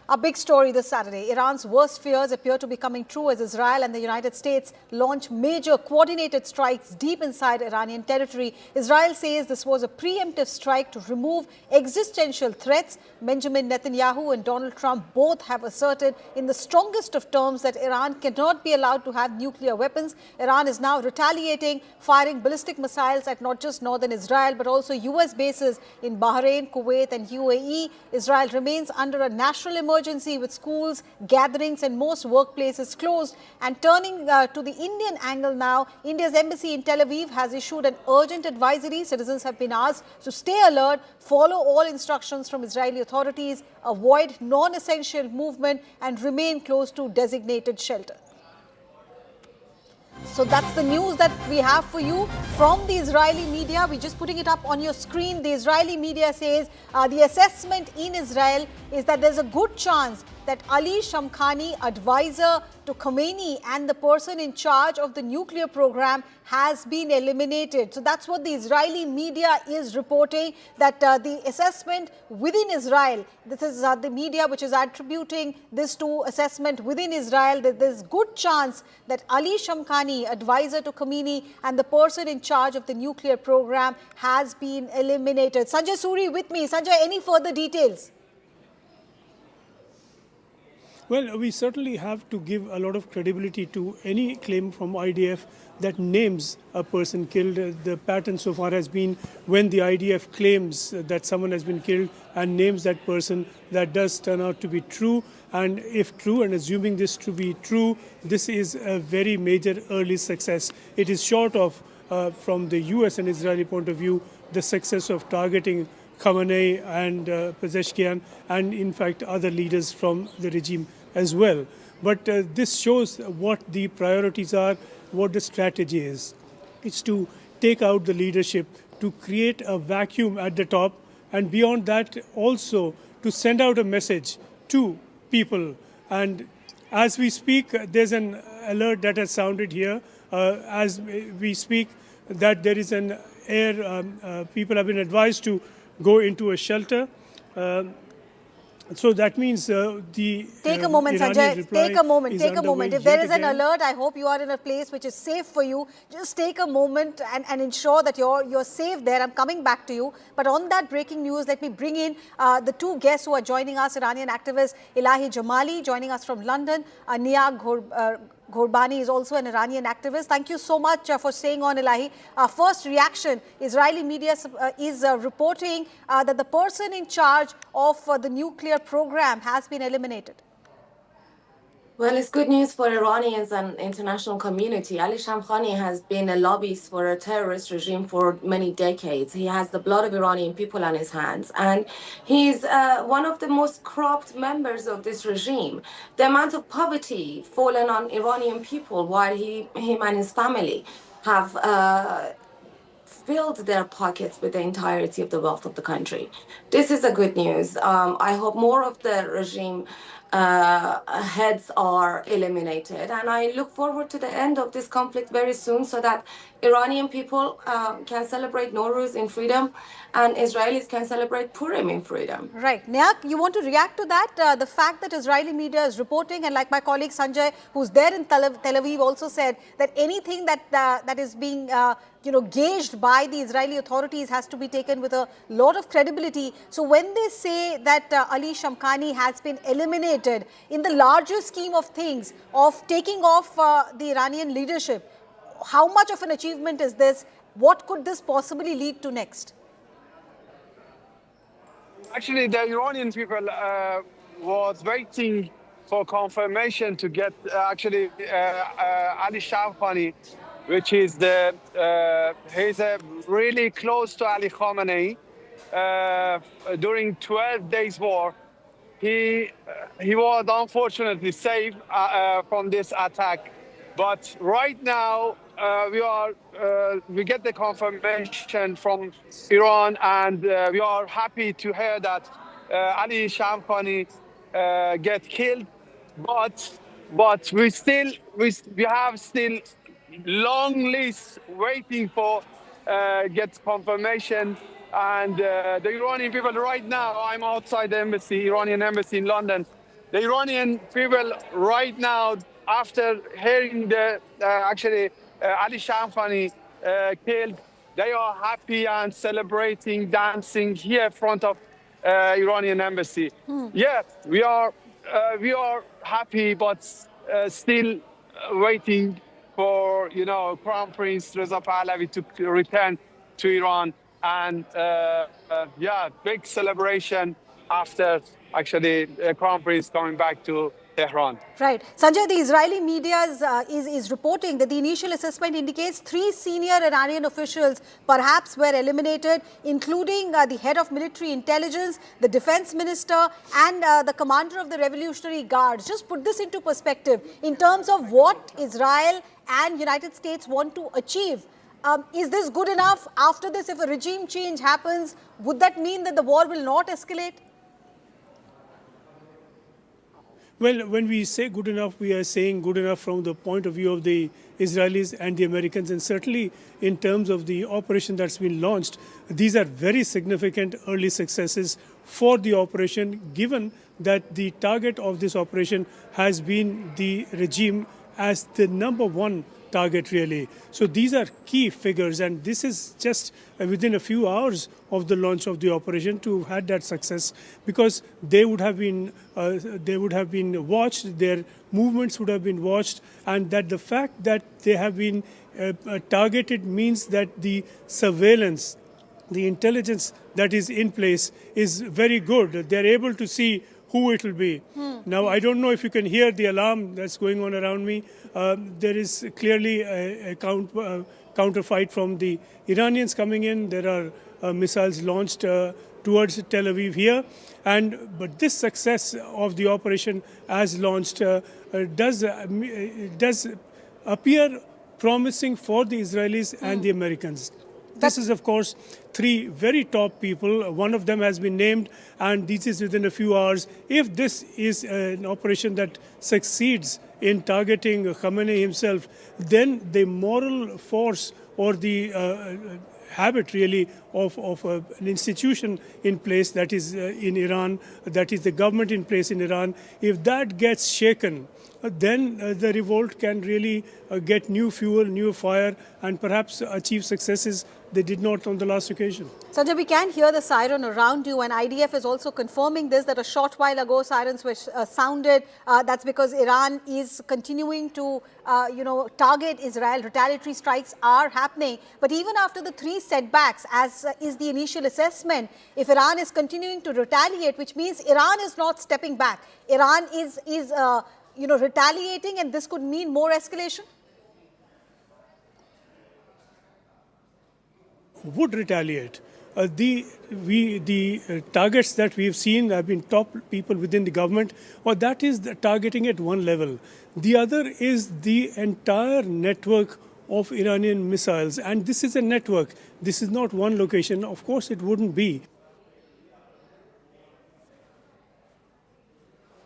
A big story this Saturday. Iran's worst fears appear to be coming true as Israel and the United States launch major coordinated strikes deep inside Iranian territory. Israel says this was a preemptive strike to remove existential threats. Benjamin Netanyahu and Donald Trump both have asserted in the strongest of terms that Iran cannot be allowed to have nuclear weapons. Iran is now retaliating, firing ballistic missiles at not just northern Israel but also US bases in Bahrain, Kuwait and UAE. Israel remains under a national emergency with schools, gatherings and most workplaces closed. And turning to the Indian angle now, India's embassy in Tel Aviv has issued an urgent advisory. Citizens have been asked to stay alert, follow all instructions from Israeli authorities, avoid non-essential movement and remain close to designated shelter. So that's the news that we have for you from the Israeli media. We're just putting it up on your screen. The Israeli media says the assessment in Israel is that there's a good chance that Ali Khamenei, advisor to Khamenei and the person in charge of the nuclear program, has been eliminated. So that's what the Israeli media is reporting, that the assessment within Israel, this is the media which is attributing this to assessment within Israel, that there's good chance that Ali Khamenei, advisor to Khamenei and the person in charge of the nuclear program, has been eliminated. Sanjay Suri with me. Sanjay, any further details? Well, we certainly have to give a lot of credibility to any claim from IDF that names a person killed. The pattern so far has been when the IDF claims that someone has been killed and names that person, that does turn out to be true. And if true, and assuming this to be true, this is a very major early success. It is short of, from the US and Israeli point of view, the success of targeting Khamenei and Pezeshkian and in fact other leaders from the regime as well. But this shows what the priorities are, what the strategy is. It's to take out the leadership, to create a vacuum at the top, and beyond that also to send out a message to people. And as we speak, there's an alert that has sounded here as we speak, that there is an air, people have been advised to go into a shelter. So that means Take a moment, Sanjay. Take a moment. Take a moment. If there is an alert, I hope you are in a place which is safe for you. Just take a moment and ensure that you're safe there. I'm coming back to you. But on that breaking news, let me bring in the two guests who are joining us. Iranian activist Elahi Jamali joining us from London. Niag Ghorbani is also an Iranian activist. Thank you so much for staying on, Elahi. First reaction, Israeli media is reporting that the person in charge of the nuclear program has been eliminated. Well, it's good news for Iranians and international community. Ali Khamenei has been a lobbyist for a terrorist regime for many decades. He has the blood of Iranian people on his hands, and he's one of the most corrupt members of this regime. The amount of poverty fallen on Iranian people while him and his family have filled their pockets with the entirety of the wealth of the country. This is a good news. I hope more of the regime heads are eliminated, and I look forward to the end of this conflict very soon so that Iranian people can celebrate Nowruz in freedom and Israelis can celebrate Purim in freedom. Right. Niak, you want to react to that? The fact that Israeli media is reporting, and like my colleague Sanjay, who's there in Tel Aviv, also said that anything that is being gauged by the Israeli authorities has to be taken with a lot of credibility. So when they say that Ali Khamenei has been eliminated, in the larger scheme of things, of taking off the Iranian leadership, how much of an achievement is this? What could this possibly lead to next? Actually, the Iranian people was waiting for confirmation to get Ali Khamenei, which is he's really close to Ali Khamenei. During 12 days war, he was unfortunately saved from this attack. But right now, we get the confirmation from Iran, and we are happy to hear that Ali Khamenei get killed. But we have still long list waiting for get confirmation. And the Iranian people right now, I'm outside the embassy, Iranian embassy in London. the Iranian people right now, after hearing the Ali Khamenei killed, they are happy and celebrating, dancing here in front of Iranian embassy. Yeah, we are happy, but still waiting for Crown Prince Reza Pahlavi to return to Iran, and yeah, big celebration after Crown Prince coming back to Tehran. Right. Sanjay, the Israeli media is reporting that the initial assessment indicates 3 senior Iranian officials perhaps were eliminated, including the head of military intelligence, the defense minister, and the commander of the Revolutionary Guards. Just put this into perspective in terms of what Israel and United States want to achieve. Is this good enough? After this, if a regime change happens, would that mean that the war will not escalate? Well, when we say good enough, we are saying good enough from the point of view of the Israelis and the Americans, and certainly in terms of the operation that's been launched. These are very significant early successes for the operation, given that the target of this operation has been the regime as the #1 target, really. So these are key figures, and this is just within a few hours of the launch of the operation to have had that success, because they would have been watched, their movements would have been watched, and that the fact that they have been targeted means that the surveillance, the intelligence that is in place is very good. They're able to see who it will be. Now, I don't know if you can hear the alarm that's going on around me. There is clearly a counterfight from the Iranians coming in. There are missiles launched towards Tel Aviv here. But this success of the operation as launched does appear promising for the Israelis and the Americans. This is, of course, 3 very top people. One of them has been named, and this is within a few hours. If this is an operation that succeeds in targeting Khamenei himself, then the moral force or the habit, really, of an institution in place that is in Iran, that is the government in place in Iran, if that gets shaken, then the revolt can really get new fuel, new fire, and perhaps achieve successes they did not on the last occasion. Sanjay, we can hear the siren around you, and IDF is also confirming this, that a short while ago sirens were sounded. That's because Iran is continuing to, target Israel. Retaliatory strikes are happening. But even after the 3 setbacks, as is the initial assessment, if Iran is continuing to retaliate, which means Iran is not stepping back, Iran is retaliating, and this could mean more escalation? Would retaliate. The targets that we've seen have been top people within the government, or that is the targeting at one level. The other is the entire network of Iranian missiles, and this is a network. This is not one location. Of course, it wouldn't be.